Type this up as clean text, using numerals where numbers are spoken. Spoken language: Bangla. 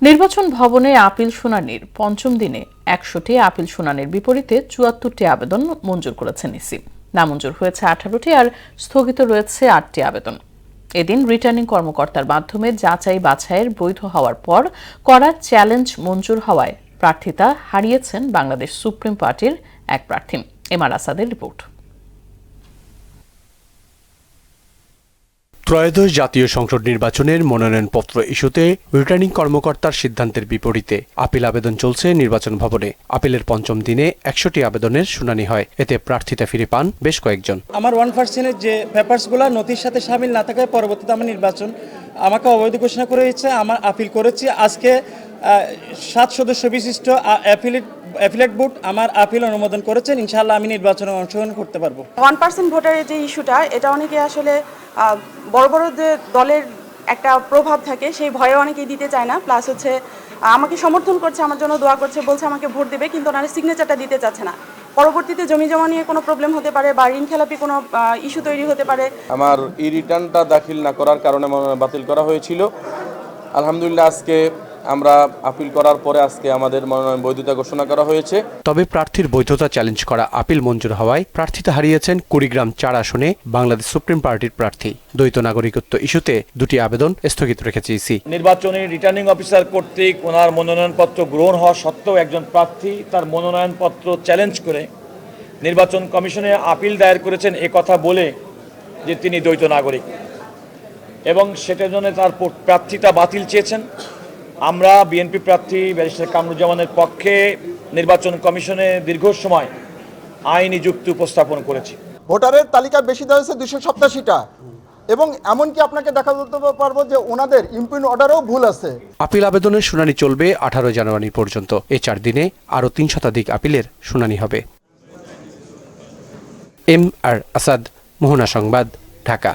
নির্বাচন ভবনে আপিল শুনানির পঞ্চম দিনে ১০০টি আপিল শুনানির বিপরীতে ৭৪টি আবেদন মঞ্জুর করেছেন ইসি। নামঞ্জুর হয়েছে ১৮টি আর স্থগিত রয়েছে ৮টি আবেদন। এদিন রিটার্নিং কর্মকর্তার মাধ্যমে যাচাই বাছাইয়ের বৈধ হওয়ার পর করা চ্যালেঞ্জ মঞ্জুর হওয়ায় প্রার্থিতা হারিয়েছেন বাংলাদেশ সুপ্রিম পার্টির এক প্রার্থী। এমআর আসাদের রিপোর্ট। ত্রয়োদশ জাতীয় সংসদ নির্বাচনের মনোনয়নপত্র ইস্যুতে রিটার্নিং কর্মকর্তার সিদ্ধান্তের বিপরীতে আপিল আবেদন চলছে নির্বাচন ভবনে। আপিলের পঞ্চম দিনে ১০০টি আবেদনের শুনানি হয়। এতে প্রার্থিতা ফিরে পান বেশ কয়েকজন। আমার 1% যে পেপারসগুলো নথির সাথে শামিল না থাকায় পরবর্তীতে আমার নির্বাচন আমাকে অবৈধ ঘোষণা করে হয়েছে। আমার আপিল করেছি। আজকে 7 সদস্য বিশিষ্ট অ্যাফিলেট বোর্ড আমার আপিল অনুমোদন করেছেন। ইনশাআল্লাহ আমি নির্বাচনে অংশগ্রহণ করতে পারবো। 1% ভোটারের যে ইস্যুটা, এটা অনেকে আসলে বড় বড় যে দলের একটা প্রভাব থাকে, সেই ভয়ে অনেকেই দিতে চায় না। প্লাস হচ্ছে আমাকে সমর্থন করছে, আমার জন্য দোয়া করছে, বলছে আমাকে ভোট দেবে, কিন্তু ওনারা সিগনেচারটা দিতে চাচ্ছে না। পরবর্তীতে জমি জমা নিয়ে কোনো প্রবলেম হতে পারে বা ঋণ খেলাপি কোনো ইস্যু তৈরি হতে পারে। আমার এই রিটার্নটা দাখিল না করার কারণে বাতিল করা হয়েছিল। আলহামদুলিল্লাহ আজকে আমরা আপিল করার পরে আজকে আমাদের মনোনয়ন বৈধতা ঘোষণা করা হয়েছে। তবে প্রার্থীর বৈধতা চ্যালেঞ্জ করা আপিল মঞ্জুর হওয়ায় প্রার্থিতা হারিয়েছেন কুড়িগ্রাম ৪ আসনে বাংলাদেশ সুপ্রিম পার্টির প্রার্থী। দ্বৈত নাগরিকত্ব ইস্যুতে 2টি আবেদন স্থগিত রেখেছে ইসি। নির্বাচনী রিটার্নিং অফিসার কর্তৃক ওনার মনোনয়নপত্র গ্রহণ হওয়া সত্ত্বেও একজন প্রার্থী তার মনোনয়নপত্র চ্যালেঞ্জ করে নির্বাচন কমিশনে আপিল দায়ের করেছেন কথা বলে যে তিনি দ্বৈত নাগরিক, এবং সেটার জন্য তার প্রার্থিতা বাতিল চেয়েছেন। আমরা বিএনপি প্রার্থী ব্যারিস্টার কামরুজ্জামানের পক্ষে নির্বাচন কমিশনে দীর্ঘ সময় আইনি যুক্তি উপস্থাপন করেছি। ভোটারের তালিকা বেশি দেওয়া হয়েছে 287টা, এবং এমনকি আপনাকে দেখা দিতে পারবো যে ওনাদের ইমপ্রিন্ট অর্ডারেও ভুল আছে। আপিল আবেদনের শুনানি চলবে 18 জানুয়ারি পর্যন্ত। এই 4 দিনে আরও 3 শতাধিক আপিলের শুনানি হবে। এমআর আসাদ, মোহনা সংবাদ, ঢাকা।